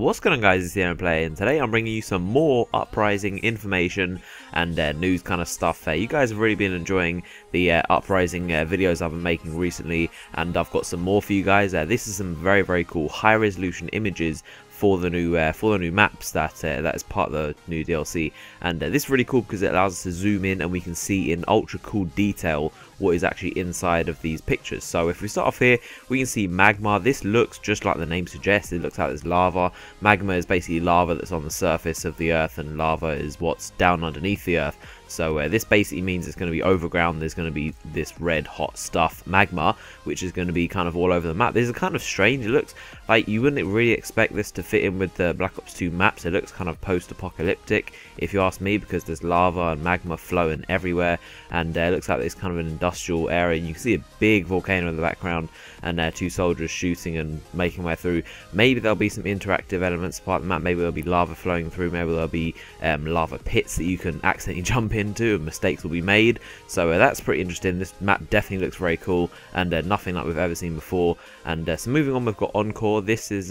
What's going on, guys? It's the Player, and today I'm bringing you some more Uprising information and news kind of stuff. You guys have really been enjoying the Uprising videos I've been making recently, and I've got some more for you guys. This is some very cool high resolution images for the new maps that is part of the new DLC, and this is really cool because it allows us to zoom in and we can see in ultra cool detail what is actually inside of these pictures. So if we start off here, we can see Magma. This looks just like the name suggests. It looks like there's lava. Magma is basically lava that's on the surface of the earth, and lava is what's down underneath the earth. So this basically means it's going to be overground. There's going to be this red hot stuff, magma, which is going to be kind of all over the map. This is kind of strange. It looks like you wouldn't really expect this to fit in with the Black Ops 2 maps. It looks kind of post-apocalyptic, if you ask me, because there's lava and magma flowing everywhere, and it looks like there's kind of an industrial area. And you can see a big volcano in the background, and two soldiers shooting and making their way through. Maybe there'll be some interactive elements part of the map. Maybe there'll be lava flowing through. Maybe there'll be lava pits that you can accidentally jump into and mistakes will be made. So that's pretty interesting. This map definitely looks very cool, and nothing like we've ever seen before. And so moving on, we've got Encore. This is,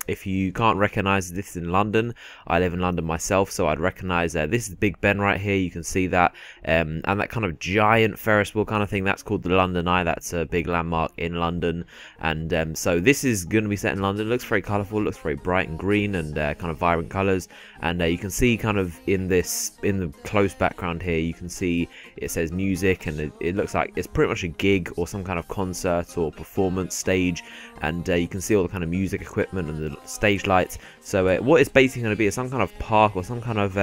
if you can't recognise, this is in London. I live in London myself, so I'd recognise this is Big Ben right here. You can see that, and that kind of giant Ferris wheel kind of thing, that's called the London Eye. That's a big landmark in London. And so this is going to be set in London. It looks very colourful, looks very bright and green, and kind of vibrant colours. And you can see kind of in the close background here, you can see it says music, and it looks like it's pretty much a gig or some kind of concert or performance stage. And you can see all the kind of music equipment and the stage lights. So what it's basically going to be is some kind of park or some kind of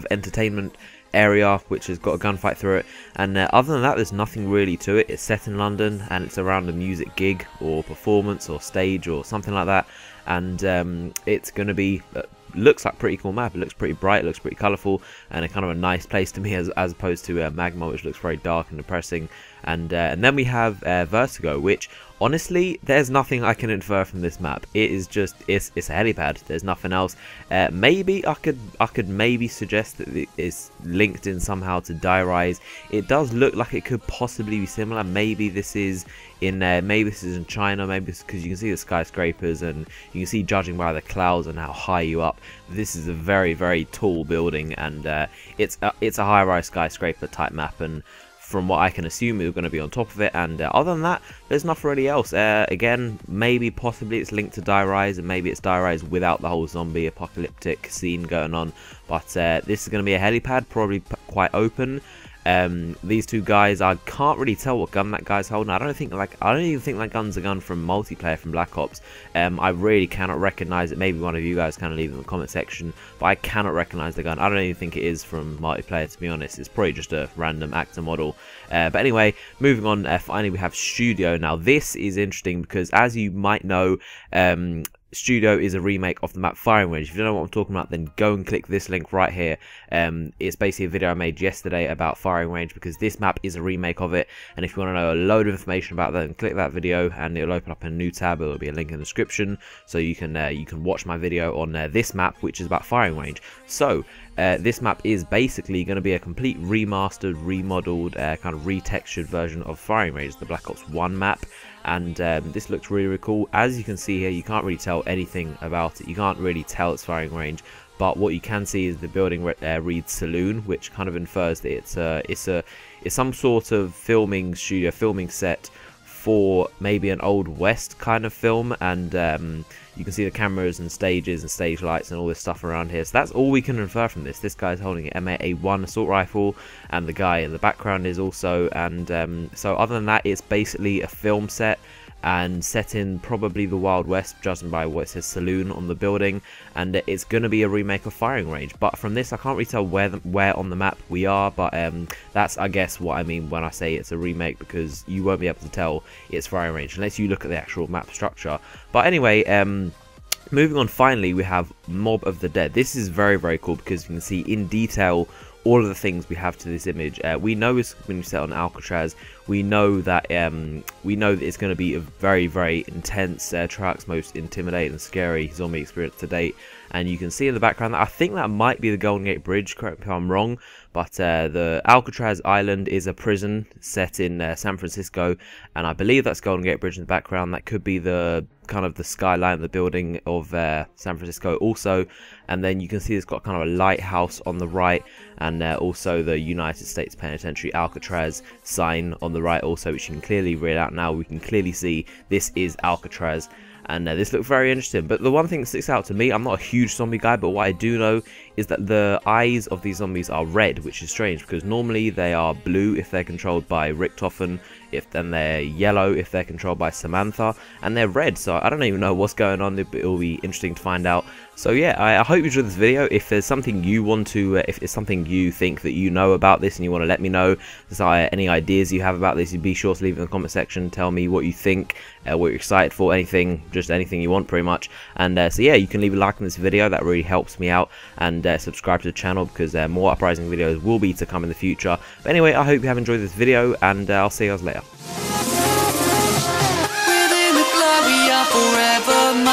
entertainment area which has got a gunfight through it. And other than that, there's nothing really to it. It's set in London, and it's around a music gig or performance or stage or something like that. And it's going to be looks like a pretty cool map. It looks pretty bright, it looks pretty colourful, and a kind of a nice place to me as opposed to Magma, which looks very dark and depressing. And then we have Vertigo, which honestly, there's nothing I can infer from this map. It is just it's a helipad. There's nothing else. Maybe I could maybe suggest that it is linked in somehow to Die Rise. It does look like it could possibly be similar. Maybe this is in China. Maybe it's because you can see the skyscrapers, and you can see, judging by the clouds and how high you up, this is a very tall building, and it's a high-rise skyscraper type map. And from what I can assume, we're going to be on top of it. And other than that, there's nothing really else. Again, maybe possibly it's linked to Die Rise, and maybe it's Die Rise without the whole zombie apocalyptic scene going on. But this is going to be a helipad, probably quite open. These two guys, I can't really tell what gun that guy's holding. I don't even think that gun's a gun from multiplayer from Black Ops. I really cannot recognize it. Maybe one of you guys can leave in the comment section, but I cannot recognize the gun. I don't even think it is from multiplayer, to be honest. It's probably just a random actor model. But anyway, moving on, finally we have Studio. Now this is interesting because, as you might know, Studio is a remake of the map Firing Range. If you don't know what I'm talking about, then go and click this link right here. It's basically a video I made yesterday about Firing Range, because this map is a remake of it. And if you want to know a load of information about that, then click that video, and it'll open up a new tab. It'll be a link in the description, so you can watch my video on this map, which is about Firing Range. So this map is basically going to be a complete remastered, remodeled, kind of retextured version of Firing Range, the Black Ops 1 map. And this looks really cool. As you can see here, you can't really tell anything about it. You can't really tell it's Firing Range, but what you can see is the building reads Saloon, which kind of infers that it's some sort of filming studio, filming set for maybe an Old West kind of film. And you can see the cameras and stages and stage lights and all this stuff around here. So that's all we can infer from this. This guy's holding an M1 assault rifle, and the guy in the background is also. And so other than that, it's basically a film set, and set in probably the Wild West, judging by what it says Saloon on the building. And it's going to be a remake of Firing Range. But from this, I can't really tell where on the map we are. But that's, I guess, what I mean when I say it's a remake, because you won't be able to tell it's Firing Range unless you look at the actual map structure. But anyway, moving on, finally we have Mob of the Dead. This is very cool because you can see in detail all of the things we have to this image. We know it's when you set on Alcatraz. We know that it's going to be a very intense, Treyarch's most intimidating and scary zombie experience to date. and you can see in the background that I think that might be the Golden Gate Bridge, correct me if I'm wrong, but the Alcatraz Island is a prison set in San Francisco, and I believe that's Golden Gate Bridge in the background. That could be the kind of the skyline of the building of San Francisco also, and then you can see it's got kind of a lighthouse on the right, and also the United States Penitentiary Alcatraz sign on the right also, which you can clearly read out now. We can clearly see this is Alcatraz. And this looks very interesting, but the one thing that sticks out to me, I'm not a huge zombie guy, but what I do know is that the eyes of these zombies are red, which is strange, because normally they are blue if they're controlled by Richtofen, then they're yellow if they're controlled by Samantha, and they're red, so I don't even know what's going on, but it'll be interesting to find out. So yeah, I hope you enjoyed this video. If there's something you want to, if it's something you think that you know about this and you want to let me know, any ideas you have about this, be sure to leave it in the comment section. Tell me what you think, what you're excited for, anything, just anything you want pretty much. And so yeah, you can leave a like on this video, that really helps me out, and subscribe to the channel because more Uprising videos will be to come in the future. But anyway, I hope you have enjoyed this video, and I'll see you guys later. Forever